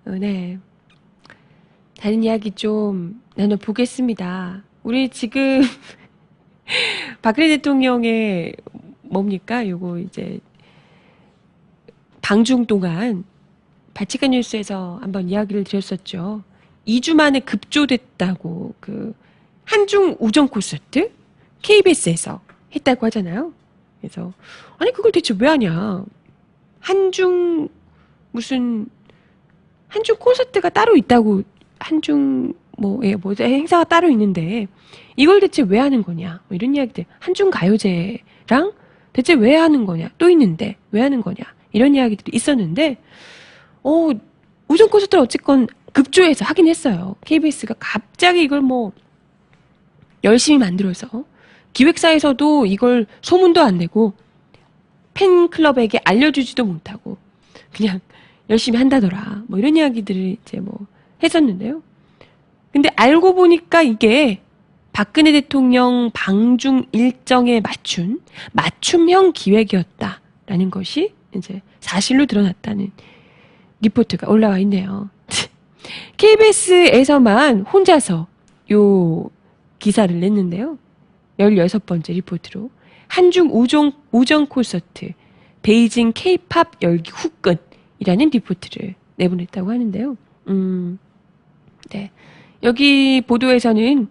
네. 다른 이야기 좀 나눠보겠습니다. 우리 지금 박근혜 대통령의 뭡니까? 요거 이제 방중 동안 바치칸 뉴스에서 한번 이야기를 드렸었죠. 2주 만에 급조됐다고 그 한중 우정 콘서트 KBS에서 했다고 하잖아요. 그래서 아니 그걸 대체 왜 하냐? 한중 무슨 한중 콘서트가 따로 있다고 한중 뭐 행사가 따로 있는데 이걸 대체 왜 하는 거냐? 뭐 이런 이야기들. 한중 가요제랑 대체 왜 하는 거냐? 또 있는데 왜 하는 거냐? 이런 이야기들이 있었는데 우정 콘서트를 어쨌건 급조해서 하긴 했어요. KBS가 갑자기 이걸 뭐 열심히 만들어서 기획사에서도 이걸 소문도 안 내고 팬클럽에게 알려주지도 못하고 그냥 열심히 한다더라. 뭐 이런 이야기들을 이제 뭐 했었는데요. 근데 알고 보니까 이게 박근혜 대통령 방중 일정에 맞춘 맞춤형 기획이었다라는 것이 이제 사실로 드러났다는 리포트가 올라와 있네요. KBS에서만 혼자서 요 기사를 냈는데요. 16번째 리포트로 한중 우정 콘서트 베이징 K-팝 열기 후끈이라는 리포트를 내보냈다고 하는데요. 네. 여기 보도에서는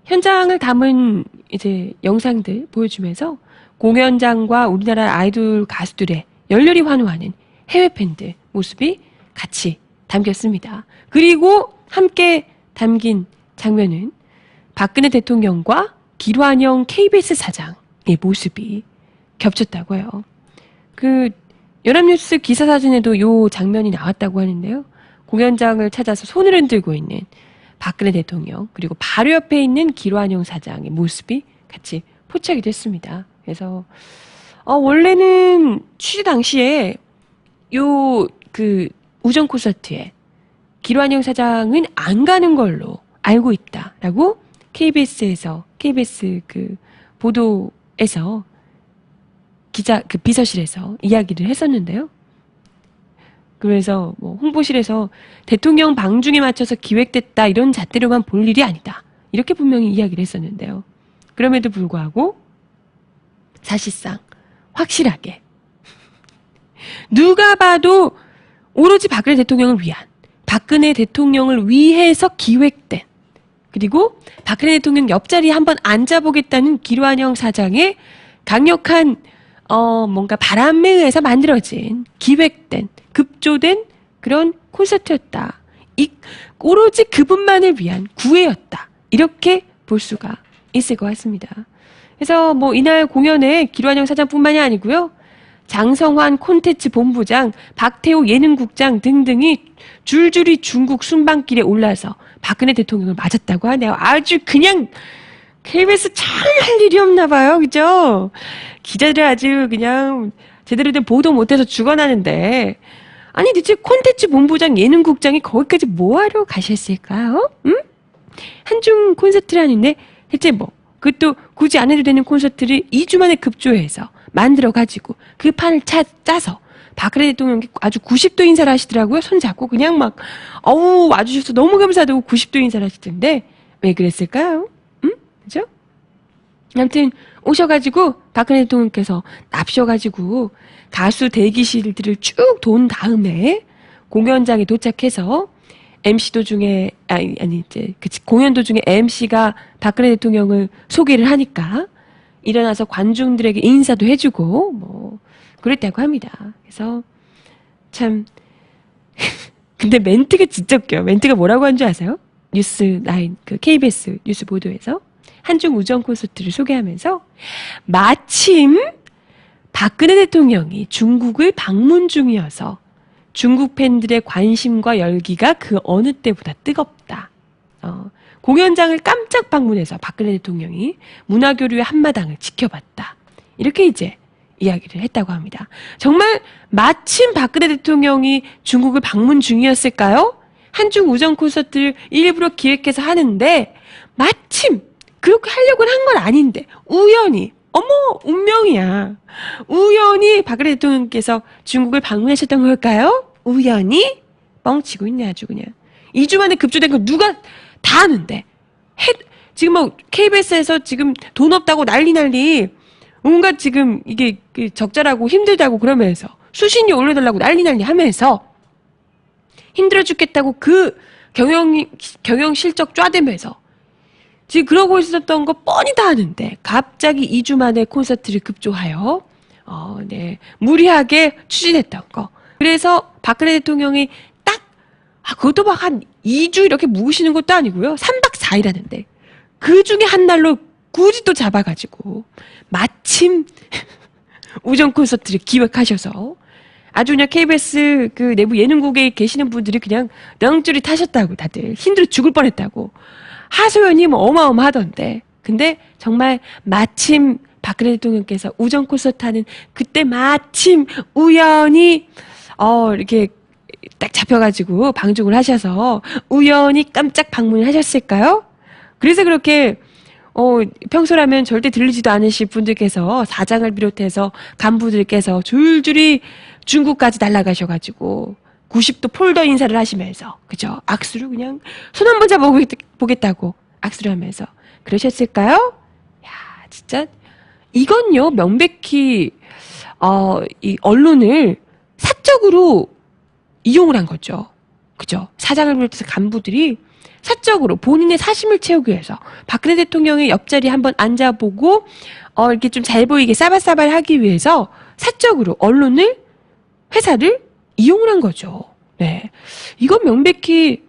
현장을 담은 이제 영상들 보여주면서 공연장과 우리나라 아이돌 가수들의 열렬히 환호하는 해외 팬들 모습이 같이 담겼습니다. 그리고 함께 담긴 장면은 박근혜 대통령과 길환영 KBS 사장의 모습이 겹쳤다고 해요. 그 연합뉴스 기사 사진에도 요 장면이 나왔다고 하는데요. 공연장을 찾아서 손을 흔들고 있는 박근혜 대통령 그리고 바로 옆에 있는 길환영 사장의 모습이 같이 포착이 됐습니다. 그래서 원래는 취재 당시에 요 그 우정 콘서트에 길환영 사장은 안 가는 걸로 알고 있다라고 KBS 그 보도에서 기자 그 비서실에서 이야기를 했었는데요. 그래서 뭐 홍보실에서 대통령 방중에 맞춰서 기획됐다 이런 잣대로만 볼 일이 아니다. 이렇게 분명히 이야기를 했었는데요. 그럼에도 불구하고 사실상 확실하게 누가 봐도 오로지 박근혜 대통령을 위한 박근혜 대통령을 위해서 기획된 그리고 박근혜 대통령 옆자리에 한번 앉아보겠다는 길환영 사장의 강력한 뭔가 바람에 의해서 만들어진 기획된 급조된 그런 콘서트였다. 오로지 그분만을 위한 구애였다. 이렇게 볼 수가 있을 것 같습니다. 그래서 뭐 이날 공연에 길환영 사장뿐만이 아니고요. 장성환 콘텐츠 본부장, 박태호 예능국장 등등이 줄줄이 중국 순방길에 올라서 박근혜 대통령을 맞았다고 하네요. 아주 그냥 KBS 참 할 일이 없나 봐요. 그죠? 기자들 아주 그냥 제대로 된 보도 못해서 죽어나는데 아니 대체 콘텐츠 본부장 예능국장이 거기까지 뭐하러 가셨을까요? 응? 한중 콘서트라는데 대체 뭐 그것도 굳이 안 해도 되는 콘서트를 2주 만에 급조해서 만들어가지고 그 판을 짜서 박근혜 대통령이 아주 90도 인사를 하시더라고요. 손 잡고 그냥 막 와주셔서 너무 감사하다고 90도 인사를 하시던데 왜 그랬을까요? 응? 그죠? 아무튼 오셔가지고 박근혜 대통령께서 납셔가지고 가수 대기실들을 쭉 돈 다음에 공연장에 도착해서 MC 도중에 이제 공연 도중에 MC가 박근혜 대통령을 소개를 하니까 일어나서 관중들에게 인사도 해주고 뭐 그랬다고 합니다. 그래서 참 근데 멘트가 진짜 웃겨요. 멘트가 뭐라고 한 줄 아세요? 뉴스9 그 KBS 뉴스 보도에서 한중 우정 콘서트를 소개하면서 마침 박근혜 대통령이 중국을 방문 중이어서 중국 팬들의 관심과 열기가 그 어느 때보다 뜨겁다. 공연장을 깜짝 방문해서 박근혜 대통령이 문화교류의 한마당을 지켜봤다. 이렇게 이제 이야기를 했다고 합니다. 정말 마침 박근혜 대통령이 중국을 방문 중이었을까요? 한중 우정 콘서트를 일부러 기획해서 하는데 마침 그렇게 하려고 한 건 아닌데 우연히 운명이야. 우연히 박근혜 대통령께서 중국을 방문하셨던 걸까요? 우연히? 뻥치고 있네, 아주 그냥. 2주 만에 급조된 거 누가 다 아는데. 지금 뭐, KBS에서 지금 돈 없다고 난리, 온갖 지금 이게 적자라고 힘들다고 그러면서, 수신료 올려달라고 난리 하면서, 힘들어 죽겠다고 그 경영 실적 쪼아대면서, 지금 그러고 있었던 거 뻔히 다 아는데, 갑자기 2주 만에 콘서트를 급조하여, 네, 무리하게 추진했던 거. 그래서 박근혜 대통령이 그것도 막 한 2주 이렇게 묵으시는 것도 아니고요. 3박 4일 하는데. 그 중에 한 날로 굳이 또 잡아가지고, 마침, 우정 콘서트를 기획하셔서, 아주 그냥 KBS 그 내부 예능국에 계시는 분들이 그냥 넝줄이 타셨다고 다들. 힘들어 죽을 뻔했다고. 하소연이 뭐 어마어마하던데. 근데 정말 마침 박근혜 대통령께서 우정 콘서트 하는 그때 마침 우연히, 이렇게 딱 잡혀가지고 방중을 하셔서 우연히 깜짝 방문을 하셨을까요? 그래서 그렇게 평소라면 절대 들리지도 않으실 분들께서 사장을 비롯해서 간부들께서 줄줄이 중국까지 날아가셔가지고 90도 폴더 인사를 하시면서 그죠? 악수를 그냥 손 한번 잡아보겠다고 악수를 하면서 그러셨을까요? 야 진짜 이건요 명백히 이 언론을 사적으로 이용을 한 거죠. 그죠? 사장을 비롯해서 간부들이 사적으로 본인의 사심을 채우기 위해서 박근혜 대통령의 옆자리에 한번 앉아보고 이렇게 좀 잘 보이게 싸발싸발 하기 위해서 사적으로 언론을 회사를 이용을 한 거죠. 네. 이건 명백히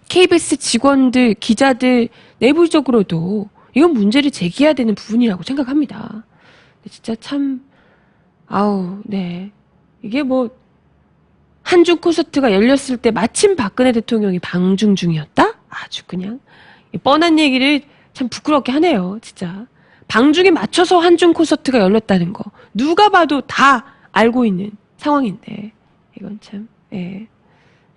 KBS 직원들, 기자들 내부적으로도 이건 문제를 제기해야 되는 부분이라고 생각합니다. 진짜 참 네. 이게 뭐 한중 콘서트가 열렸을 때 마침 박근혜 대통령이 방중 중이었다? 아주 그냥 뻔한 얘기를 참 부끄럽게 하네요. 진짜. 방중에 맞춰서 한중 콘서트가 열렸다는 거 누가 봐도 다 알고 있는 상황인데 이건 참 예.